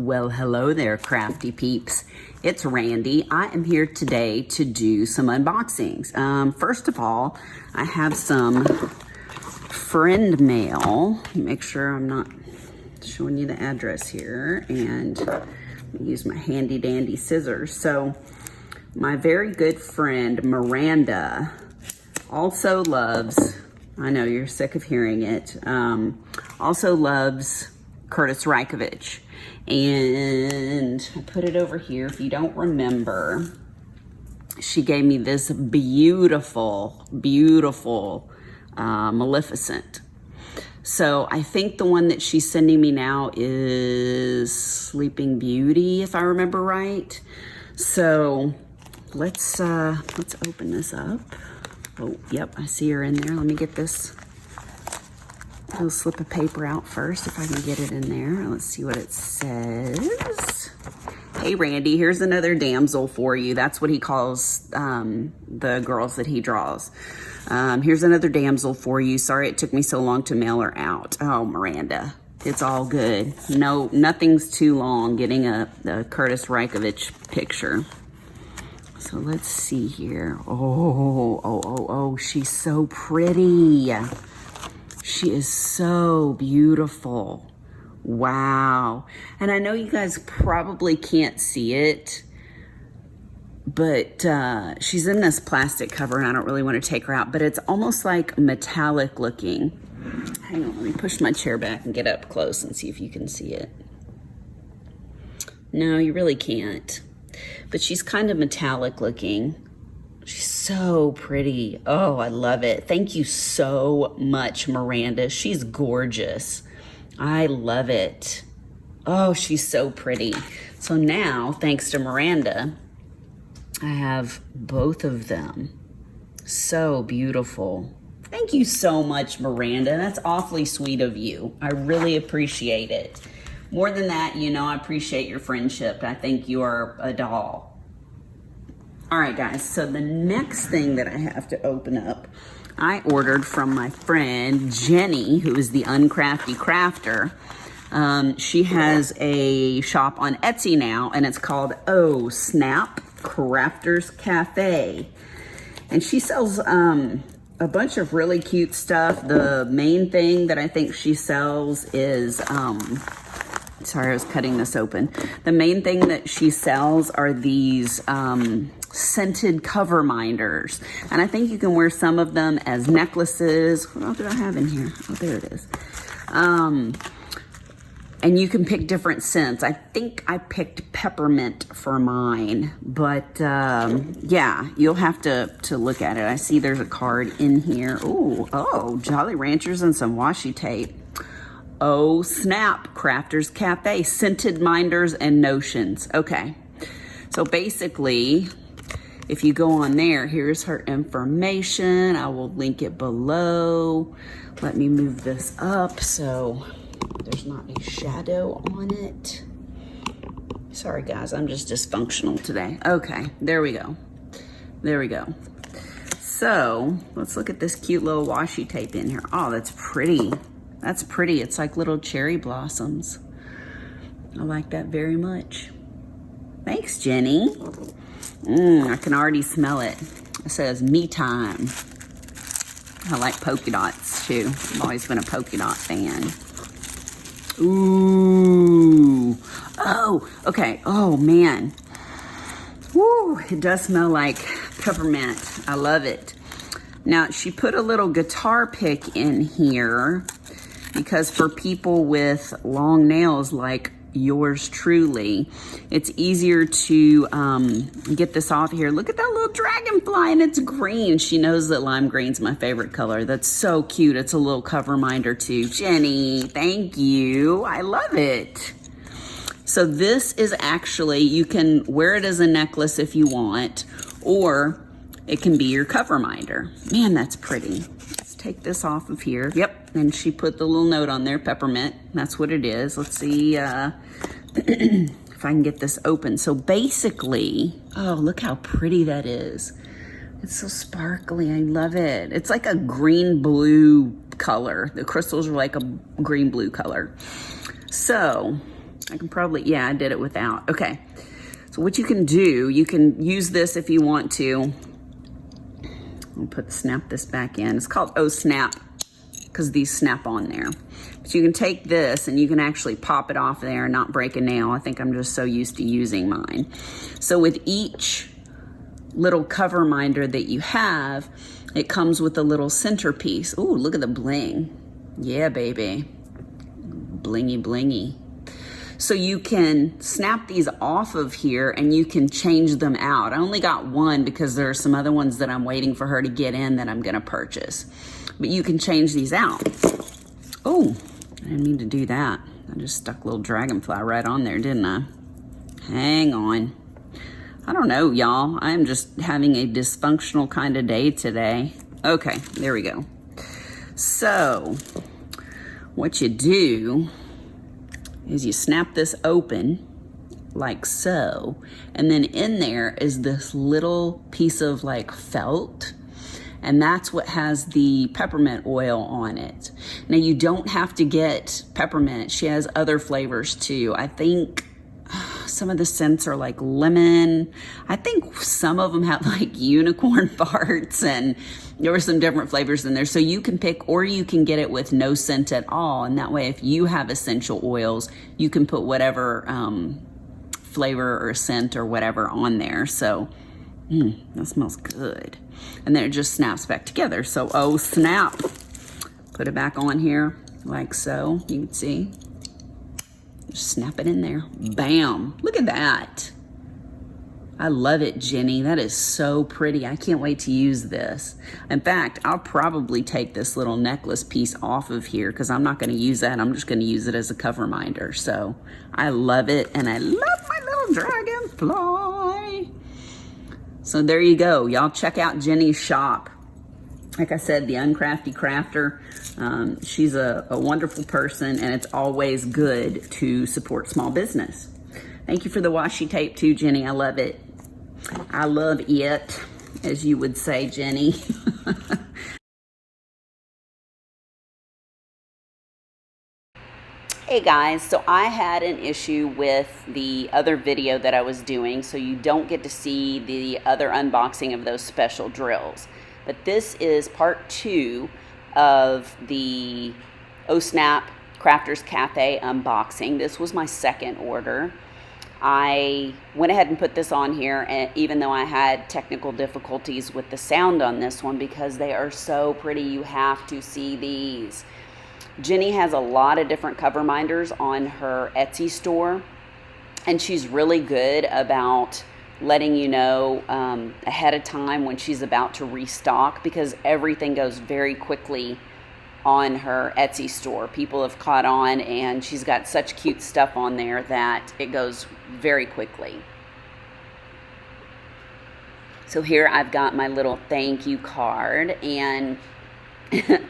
Well, hello there, crafty peeps. It's Randy. I am here today to do some unboxings. First of all, I have some friend mail. Make sure I'm not showing you the address here, and use my handy dandy scissors. So, my very good friend Miranda also loves, I know you're sick of hearing it, also loves Curtis Reikovich. And I put it over here. If you don't remember, she gave me this beautiful, beautiful Maleficent. So I think the one that she's sending me now is Sleeping Beauty, if I remember right. So let's open this up. Oh, yep, I see her in there. Let me get this little slip of paper out first, if I can get it in there. Let's see what it says. Hey, Randy, here's another damsel for you. That's what he calls the girls that he draws. Here's another damsel for you. Sorry it took me so long to mail her out. Oh, Miranda, it's all good. No, nothing's too long getting a Curtis Reikovich picture. So let's see here. Oh, she's so pretty. She is so beautiful. Wow. And I know you guys probably can't see it, but she's in this plastic cover and I don't really want to take her out, but it's almost like metallic looking. Hang on, let me push my chair back and get up close and see if you can see it. No, you really can't. But she's kind of metallic looking. She's so pretty. Oh, I love it. Thank you so much, Miranda. She's gorgeous. I love it. Oh, she's so pretty. So now, thanks to Miranda, I have both of them. So beautiful. Thank you so much, Miranda. That's awfully sweet of you. I really appreciate it. More than that, you know, I appreciate your friendship. I think you are a doll. All right, guys, so the next thing that I have to open up, I ordered from my friend Jenny, who is the Uncrafty Crafter. She has a shop on Etsy now, and it's called Oh Snap Crafters Cafe. And she sells a bunch of really cute stuff. The main thing that I think she sells is, sorry, I was cutting this open. The main thing that she sells are these scented cover minders. And I think you can wear some of them as necklaces. What else do I have in here? Oh, there it is. And you can pick different scents. I think I picked peppermint for mine. But yeah, you'll have to look at it. I see there's a card in here. Ooh, oh, Jolly Ranchers and some washi tape. Oh, Snap Crafters Cafe, scented minders and notions. Okay, so basically, if you go on there, here's her information. I will link it below. Let me move this up so there's not a shadow on it. Sorry guys, I'm just dysfunctional today. Okay, there we go. There we go. So, let's look at this cute little washi tape in here. Oh, that's pretty. That's pretty. It's like little cherry blossoms. I like that very much. Thanks, Jenny. I can already smell it. It says me time. I like polka dots too. I've always been a polka dot fan. Ooh. Oh, okay. Oh, man. Woo, it does smell like peppermint. I love it. Now, she put a little guitar pick in here because for people with long nails like yours truly, it's easier to get this off here. Look at that little dragonfly, and it's green. She knows that lime green's my favorite color. That's so cute. It's a little cover minder too. Jenny, thank you. I love it. So this is actually, you can wear it as a necklace if you want, or it can be your cover minder. Man, that's pretty. Let's take this off of here. Yep, and she put the little note on there, peppermint. That's what it is. Let's see if I can get this open. So basically, oh, look how pretty that is. It's so sparkly. I love it. It's like a green-blue color. The crystals are like a green-blue color. So I can probably, yeah, I did it without. Okay. So what you can do, you can use this if you want to. I'll snap this back in. It's called Oh Snap because these snap on there. But you can take this and you can actually pop it off there and not break a nail. I think I'm just so used to using mine. So with each little cover minder that you have, it comes with a little centerpiece. Ooh, look at the bling. Yeah, baby. Blingy, blingy. So you can snap these off of here and you can change them out. I only got one because there are some other ones that I'm waiting for her to get in that I'm gonna purchase. But you can change these out. Oh, I didn't mean to do that. I just stuck a little dragonfly right on there, didn't I? Hang on. I don't know, y'all. I'm just having a dysfunctional kind of day today. Okay, there we go. So, what you do is you snap this open like so, and then in there is this little piece of like felt, and that's what has the peppermint oil on it. Now you don't have to get peppermint. She has other flavors too. I think some of the scents are like lemon. I think some of them have like unicorn farts, and there were some different flavors in there. So you can pick, or you can get it with no scent at all. And that way, if you have essential oils, you can put whatever flavor or scent or whatever on there. So that smells good. And then it just snaps back together. So, oh snap. Put it back on here like so. You can see. Just snap it in there. Bam. Look at that. I love it, Jenny. That is so pretty. I can't wait to use this. In fact, I'll probably take this little necklace piece off of here because I'm not going to use that. I'm just going to use it as a cover minder. So I love it, and I love my little dragonfly. So there you go. Y'all check out Jenny's shop. Like I said, the Uncrafty Crafter. She's a wonderful person, and it's always good to support small business. Thank you for the washi tape too, Jenny. I love it. I love it, as you would say, Jenny. Hey guys, so I had an issue with the other video that I was doing, so you don't get to see the other unboxing of those special drills. But this is part 2 of the Oh Snap Crafters Cafe unboxing. This was my second order. I went ahead and put this on here, and even though I had technical difficulties with the sound on this one because they are so pretty, you have to see these. Jenny has a lot of different cover minders on her Etsy store, and she's really good about letting you know ahead of time when she's about to restock, because everything goes very quickly on her Etsy store. People have caught on, and she's got such cute stuff on there that it goes very quickly. So here I've got my little thank you card, and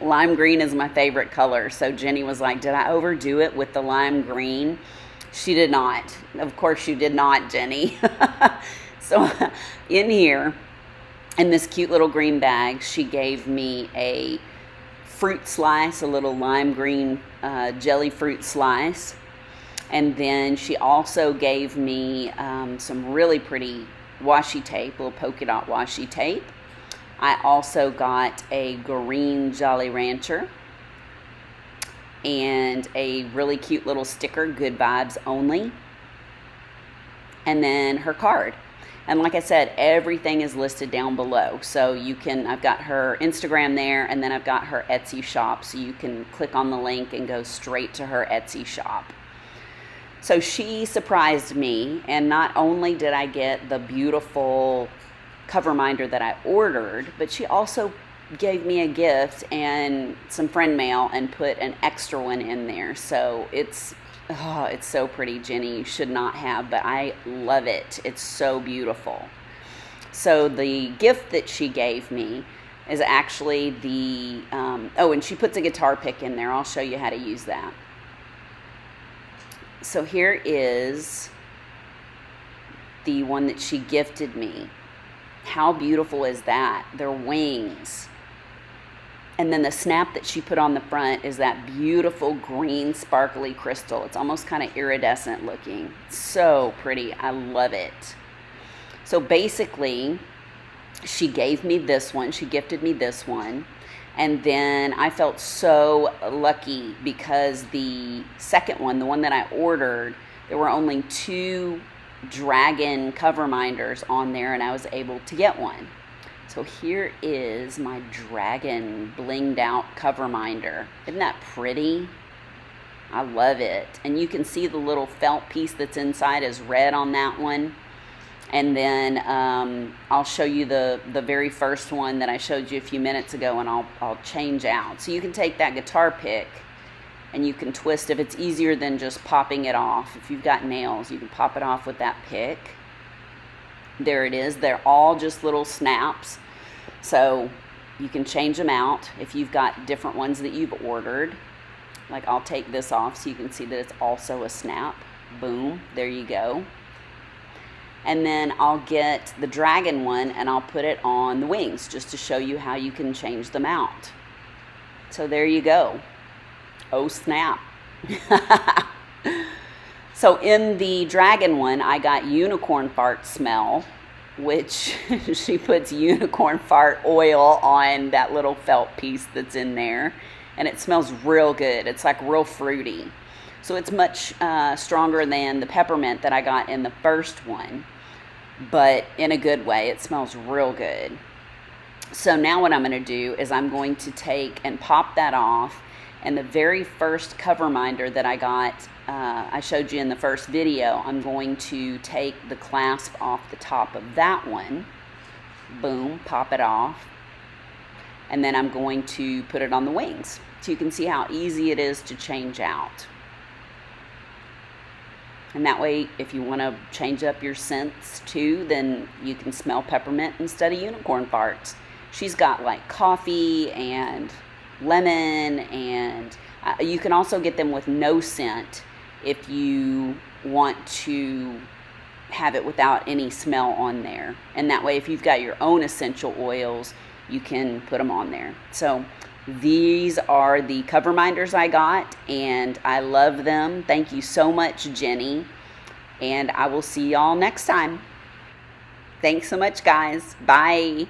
lime green is my favorite color. So Jenny was like, did I overdo it with the lime green? She did not. Of course you did not, Jenny. So in here, in this cute little green bag, she gave me a fruit slice, a little lime green jelly fruit slice. And then she also gave me some really pretty washi tape, little polka dot washi tape. I also got a green Jolly Rancher and a really cute little sticker, good vibes only. And then her card. And like I said, everything is listed down below. So you can, I've got her Instagram there, and then I've got her Etsy shop. So you can click on the link and go straight to her Etsy shop. So she surprised me, and not only did I get the beautiful cover minder that I ordered, but she also gave me a gift and some friend mail and put an extra one in there. So it's so pretty, Jenny. You should not have, but I love it. It's so beautiful. So the gift that she gave me is actually the, and she puts a guitar pick in there. I'll show you how to use that. So here is the one that she gifted me. How beautiful is that? They're wings. And then the snap that she put on the front is that beautiful green sparkly crystal. It's almost kind of iridescent looking. So pretty. I love it. So basically, she gave me this one. She gifted me this one. And then I felt so lucky because the second one, the one that I ordered, there were only 2 dragon cover minders on there, and I was able to get one. So here is my dragon blinged out cover minder. Isn't that pretty? I love it. And you can see the little felt piece that's inside is red on that one. And then I'll show you the very first one that I showed you a few minutes ago, and I'll change out. So you can take that guitar pick and you can twist. If it's easier than just popping it off, if you've got nails, you can pop it off with that pick. There it is. They're all just little snaps. So you can change them out if you've got different ones that you've ordered. Like I'll take this off so you can see that it's also a snap. Boom. There you go. And then I'll get the dragon one and I'll put it on the wings just to show you how you can change them out. So there you go. Oh snap. So in the dragon one, I got unicorn fart smell, which she puts unicorn fart oil on that little felt piece that's in there. And it smells real good. It's like real fruity. So it's much stronger than the peppermint that I got in the first one, but in a good way. It smells real good. So now what I'm going to do is I'm going to take and pop that off. And the very first cover minder that I got, I showed you in the first video, I'm going to take the clasp off the top of that one. Boom, pop it off. And then I'm going to put it on the wings. So you can see how easy it is to change out. And that way, if you want to change up your scents too, then you can smell peppermint instead of unicorn farts. She's got like coffee and lemon, and you can also get them with no scent if you want to have it without any smell on there. And that way, if you've got your own essential oils, you can put them on there. So these are the cover minders I got, and I love them. Thank you so much, Jenny. And I will see y'all next time. Thanks so much, guys. Bye.